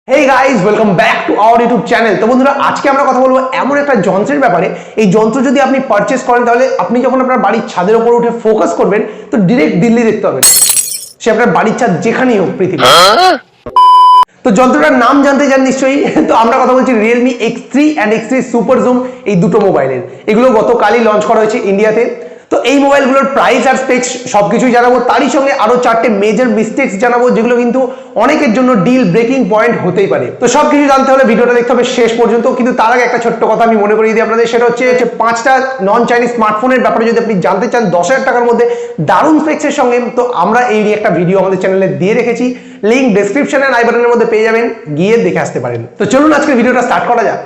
Hey guys, welcome back to our YouTube channel। তো বন্ধুরা আজকে আমরা কথা বলবো এমন একটা যন্ত্রের ব্যাপারে। এই যন্ত্র যদি আপনি পারচেজ করেন তাহলে আপনি যখন আপনার বাড়ির ছাদের উপর উঠে ফোকাস করবেন তো ডাইরেক্ট দিল্লি দেখতে পাবেন, সে আপনার বাড়ির ছাদ যেখানেই হোক পৃথিবীতে। তো যন্ত্রটার নাম জানতে চান নিশ্চয়ই। তো আমরা কথা বলছি Realme X3 and X3 Superzoom এই দুটো মোবাইলের। এগুলো গতকালই লঞ্চ করা হয়েছে ইন্ডিয়াতে। তো এই মোবাইলগুলোর প্রাইস আর স্পেক্স সবকিছুই জানাবো, তারই সঙ্গে আরো চারটে মেজর মিস্টেক্স জানাবো যেগুলো কিন্তু অনেকের জন্য ডিল ব্রেকিং পয়েন্ট হতেই পারে। তো সবকিছু জানতে হলে ভিডিওটা দেখতে হবে শেষ পর্যন্ত। কিন্তু তার আগে একটা ছোট্ট কথা আমি মনে করিয়ে দিই আপনাদের, সেটা হচ্ছে পাঁচটা নন চাইনিজ স্মার্টফোনের ব্যাপারে যদি আপনি জানতে চান 10,000 টাকার মধ্যে দারুণ স্পেক্সের সঙ্গে, তো আমরা এই নিয়ে একটা ভিডিও আমাদের চ্যানেলে দিয়ে রেখেছি, লিঙ্ক ডেসক্রিপশন এন্ড আই বাটনের মধ্যে পেয়ে যাবেন, গিয়ে দেখে আসতে পারেন। তো চলুন আজকে ভিডিওটা স্টার্ট করা যাক।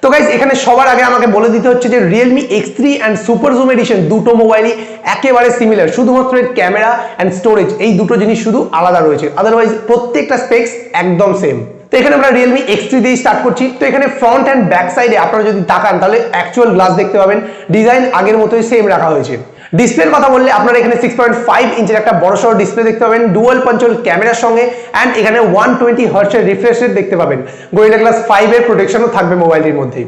তো গাইস এখানে সবার আগে আমাকে বলে দিতে হচ্ছে যে Realme X3 and Superzoom addition দুটো মোবাইলই একেবারে সিমিলার, শুধুমাত্র এর ক্যামেরা এন্ড স্টোরেজ এই দুটো জিনিস শুধু আলাদা রয়েছে, আদারওয়াইজ প্রত্যেকটা স্পেক্স একদম সেম। তো এখানে আমরা Realme X3 দিয়ে স্টার্ট করছি। তো এখানে ফ্রন্ট এন্ড ব্যাক সাইডে আপনারা যদি তাকান তাহলে অ্যাকচুয়াল গ্লাস দেখতে পাবেন, ডিজাইন আগের মতোই সেম রাখা হয়েছে। ডিসপ্লের কথা বললে আপনারা এখানে 6.5 ইঞ্চের একটা বড়সড় ডিসপ্লে দেখতে পাবেন ডুয়াল পাঞ্চল ক্যামেরার সঙ্গে, এন্ড এখানে 120 হার্টজের রিফ্রেশ রেট দেখতে পাবেন। গোরিলা গ্লাস 5 এর প্রোটেকশনও থাকবে মোবাইলটির মধ্যে।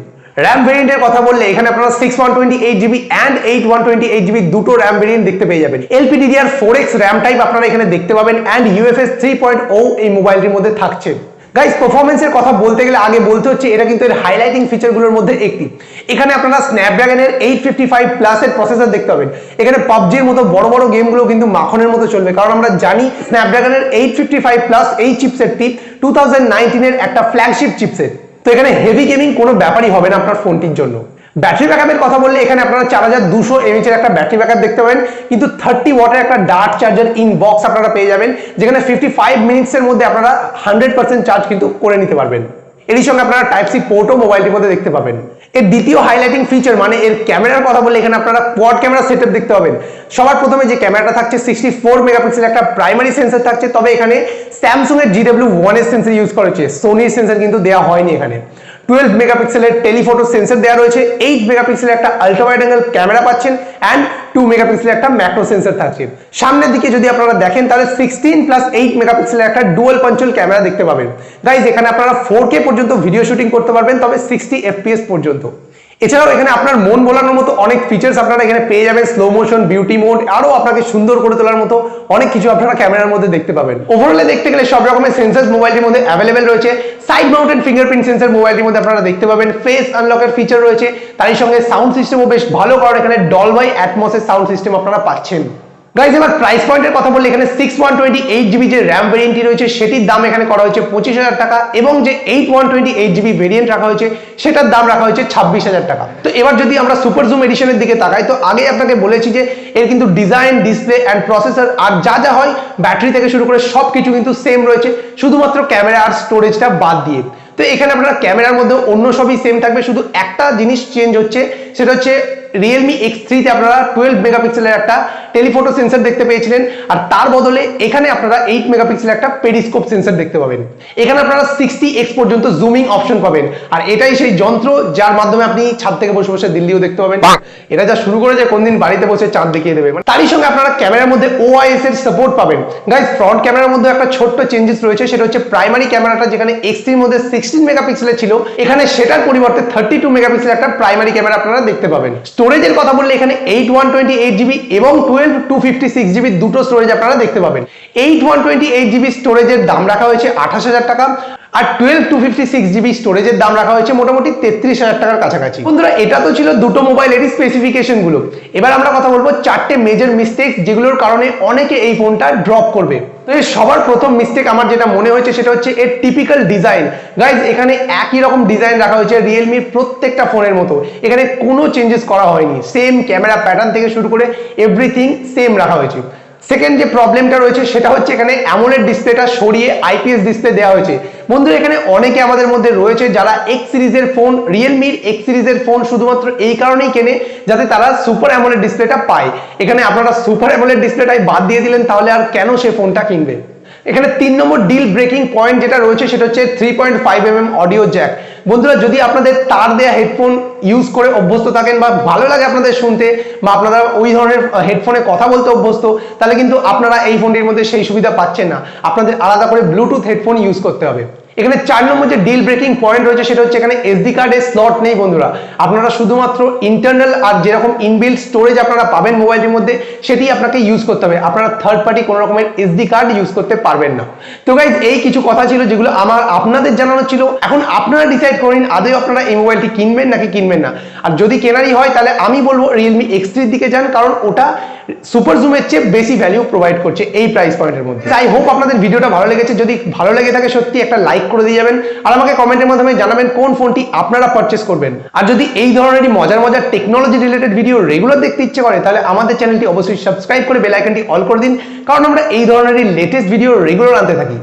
র্যাম ভেরিয়েন্টের কথা বললে এখানে আপনারা 6128GB এন্ড 8128GB দুটো র্যাম ভেরিয়েন্ট দেখতে পেয়ে যাবেন। LPDDR4X র্যাম টাইপ আপনারা এখানে দেখতে পাবেন, এন্ড UFS 3.0 এই মোবাইলটির মধ্যে থাকছে। গাইস পারফরম্যান্সের কথা বলতে গেলে আগে বলতে হচ্ছে এটা কিন্তু এর হাইলাইটিং ফিচারগুলোর মধ্যে একটি। এখানে আপনারা স্ন্যাপড্রাগনের 855 প্লাস এর প্রসেসর দেখতে পাবেন। এখানে পাবজির মতো বড় বড় গেমগুলো কিন্তু মাখনের মতো চলবে, কারণ আমরা জানি স্ন্যাপড্রাগনের 855 প্লাস এই চিপসেটটি 2019 এর একটা ফ্ল্যাগশিপ চিপসেট। তো এখানে হেভি গেমিং কোনো ব্যাপারই হবে না আপনার ফোনটির জন্য। ব্যাটারি ব্যাকআপের কথা বললে এখানে আপনারা 4200 mAh এর একটা ব্যাটারি ব্যাকআপ দেখতে পাবেন, কিন্তু 30 ওয়াটের একটা ডার্ট চার্জার ইন বক্স আপনারা পেয়ে যাবেন, যেখানে 55 মিনিটসের মধ্যে আপনারা 100% চার্জ কিন্তু করে নিতে পারবেন। এর সঙ্গে আপনারা টাইপ সি পোর্টও মোবাইলটির মধ্যে দেখতে পাবেন। এর দ্বিতীয় হাইলাইটিং ফিচার মানে এর ক্যামেরার কথা বললে এখানে আপনারা কোয়াড ক্যামেরা সেটআপ দেখতে পাবেন। সবার প্রথমে যে ক্যামেরাটা থাকছে 64 মেগাপিক্সেল একটা প্রাইমারি সেন্সর থাকছে, তবে এখানে স্যামসাং এর GW1 এর সেন্সর ইউজ করেছে, সোনির সেন্সর কিন্তু দেওয়া হয়নি। এখানে 12 মেগাপিক্সেলের টেলিফটো সেন্সর দেওয়া রয়েছে, 8 মেগাপিক্সেলের একটা আলট্রা ওয়াইড অ্যাঙ্গেল ক্যামেরা পাচ্ছেন, এন্ড 2 মেগাপিক্সেলের একটা ম্যাক্রো সেন্সর থাকছে। সামনের দিকে যদি আপনারা দেখেন তাহলে 16+8 মেগাপিক্সেলের একটা ডুয়াল পাঞ্চল ক্যামেরা দেখতে পাবেন। গাইজ এখানে আপনারা 4K পর্যন্ত ভিডিও শুটিং করতে পারবেন, তবে 60 FPS পর্যন্ত। এছাড়াও এখানে আপনার মন ভোলানোর মতো অনেক ফিচার্স আপনারা এখানে পেয়ে যাবেন, স্লো মোশন, বিউটি মোড, আরো আপনাকে সুন্দর করে তোলার মতো অনেক কিছু আপনারা ক্যামেরার মধ্যে দেখতে পাবেন। ওভারঅলে দেখতে গেলে সব রকমের সেন্সরস মোবাইলটির মধ্যে অ্যাভেলেবেল রয়েছে। সাইড মাউন্টেড ফিঙ্গারপ্রিন্ট সেন্সর মোবাইলটির মধ্যে আপনারা দেখতে পাবেন, ফেস আনলকের ফিচার রয়েছে, তারই সঙ্গে সাউন্ড সিস্টেমও বেশ ভালো, কারণ এখানে ডলবাই অ্যাটমসের সাউন্ড সিস্টেম আপনারা পাচ্ছেন। গাইজ এবার প্রাইস পয়েন্টের কথা বললে এখানে 6128GB যে র্যাম ভেরিয়েন্টটি রয়েছে সেটির দাম এখানে করা হয়েছে 25,000 টাকা, এবং যে 8128GB ভেরিয়েন্ট রাখা হয়েছে সেটার দাম রাখা হয়েছে 26,000 টাকা। তো এবার যদি আমরা সুপার জুম এডিশনের দিকে তাকাই, তো আগে আপনাকে বলেছি যে এর কিন্তু ডিজাইন, ডিসপ্লে এন্ড প্রসেসর আর যা যা হয় ব্যাটারি থেকে শুরু করে সবকিছু কিন্তু সেম রয়েছে, শুধুমাত্র ক্যামেরা আর স্টোরেজটা বাদ দিয়ে। তো এখানে আপনারা ক্যামেরার মধ্যে অন্য সবই সেম থাকবে, শুধু একটা জিনিস চেঞ্জ হচ্ছে, সেটা হচ্ছে Realme X3 তে আপনারা 12 মেগাপিক্সেলের একটা টেলিফটো সেন্সর দেখতে পেয়েছিলেন, আর তার বদলে এখানে আপনারা 8 মেগাপিক্সেলের একটা পেরিস্কোপ সেন্সর দেখতে পাবেন। এখানে আপনারা 60x পর্যন্ত জুমিং অপশন পাবেন, আর এটাই সেই যন্ত্র যার মাধ্যমে আপনি ছাদ থেকে বসে বসে দিল্লিও দেখতে পাবেন। এটা যা শুরু করে যে কোনদিন বাড়িতে বসে চাঁদ দেখিয়ে দেবে। তারই সঙ্গে আপনারা ক্যামেরার মধ্যে OIS এর সাপোর্ট পাবেন। গাইস ফ্রন্ট ক্যামেরার মধ্যে একটা ছোট্ট চেঞ্জেস রয়েছে, সেটা হচ্ছে প্রাইমারি ক্যামেরাটা যেখানে X3 এর মধ্যে 16 মেগাপিক্সেলের ছিল, এখানে সেটার পরিবর্তে 32 মেগাপিক্সেলের একটা প্রাইমারি ক্যামেরা আপনারা দেখতে পাবেন। স্টোরেজের কথা বললে এখানে 8128GB এবং 12256GB দুটো স্টোরেজ আপনারা দেখতে পাবেন। 8128GB স্টোরেজের দাম রাখা হয়েছে 28,000 টাকা, আর 12256GB স্টোরেজের দাম রাখা হয়েছে মোটামুটি 33,000 টাকার কাছাকাছি। বন্ধুরা এটা তো ছিল দুটো মোবাইলেরই স্পেসিফিকেশন গুলো। এবার আমরা কথা বলবো চারটে মেজর মিস্টেক যেগুলোর কারণে অনেকে এই ফোনটা ড্রপ করবে। তো এই সবার প্রথম মিস্টেক আমার যেটা মনে হয়েছে সেটা হচ্ছে এর টিপিক্যাল ডিজাইন। গাইজ এখানে একই রকম ডিজাইন রাখা হয়েছে রিয়েলমির প্রত্যেকটা ফোনের মতো, এখানে কোনো চেঞ্জেস করা হয়নি, সেম ক্যামেরা প্যাটার্ন থেকে শুরু করে এভরিথিং সেম রাখা হয়েছে। সেকেন্ড যে প্রবলেমটা রয়েছে সেটা হচ্ছে এখানে অ্যামোলেড ডিসপ্লেটা সরিয়ে IPS ডিসপ্লে দেওয়া হয়েছে। বন্ধুরা এখানে অনেকে আমাদের মধ্যে রয়েছে যারা X সিরিজের ফোন, রিয়েলমির X সিরিজের ফোন শুধুমাত্র এই কারণেই কেনে যাতে তারা সুপার অ্যামোলেড ডিসপ্লেটা পায়। এখানে আপনারা সুপার অ্যামোলেড ডিসপ্লেটাই বাদ দিয়ে দিলেন, তাহলে আর কেন সে ফোনটা কিনবে? এখানে 3 নম্বর ডিল ব্রেকিং পয়েন্ট যেটা রয়েছে সেটা হচ্ছে 3.5mm অডিও জ্যাক। বন্ধুরা যদি আপনাদের তার দেয়া হেডফোন ইউজ করে অভ্যস্ত থাকেন বা ভালো লাগে আপনাদের শুনতে বা আপনারা ওই ধরনের হেডফোনে কথা বলতে অভ্যস্ত, তাহলে কিন্তু আপনারা এই ফোনটির মধ্যে সেই সুবিধা পাচ্ছেন না, আপনাদের আলাদা করে ব্লুটুথ হেডফোন ইউজ করতে হবে। এখানে 4 নম্বর যে ডিল ব্রেকিং পয়েন্ট রয়েছে সেটা হচ্ছে এখানে এসডি কার্ডের স্লট নেই বন্ধুরা। আপনারা শুধুমাত্র ইন্টারনাল আর যেরকম ইনবিল্ট স্টোরেজ আপনারা পাবেন মোবাইলটির মধ্যে সেটি আপনাকে ইউজ করতে হবে, আপনারা থার্ড পার্টি কোনো রকমের এসডি কার্ড ইউজ করতে পারবেন না। তো গাইজ এই কিছু কথা ছিল যেগুলো আপনাদের জানানো ছিল। এখন আপনারা ডিসাইড করেন আদৌ আপনারা এই মোবাইলটি কিনবেন নাকি কিনবেন না। আর যদি কেনারই হয় তাহলে আমি বলবো Realme X3 এর দিকে যান, কারণ ওটা সুপার জুমের চেয়ে বেশি ভ্যালু প্রোভাইড করছে এই প্রাইস পয়েন্টের মধ্যে। আই হোপ আপনাদের ভিডিওটা ভালো লেগেছে, যদি ভালো লেগে থাকে সত্যি একটা লাইক করে দিয়ে যাবেন আর আমাকে কমেন্টের মাধ্যমে জানাবেন কোন ফোনটি আপনারা পারচেস করবেন। আর যদি এই ধরনেরই মজার মজার টেকনোলজি রিলেটেড ভিডিও রেগুলার দেখতে ইচ্ছে করে তাহলে আমাদের চ্যানেলটি অবশ্যই সাবস্ক্রাইব করে বেল আইকনটি অল করে দিন, কারণ আমরা এই ধরনেরই লেটেস্ট ভিডিও রেগুলার আনতে থাকি।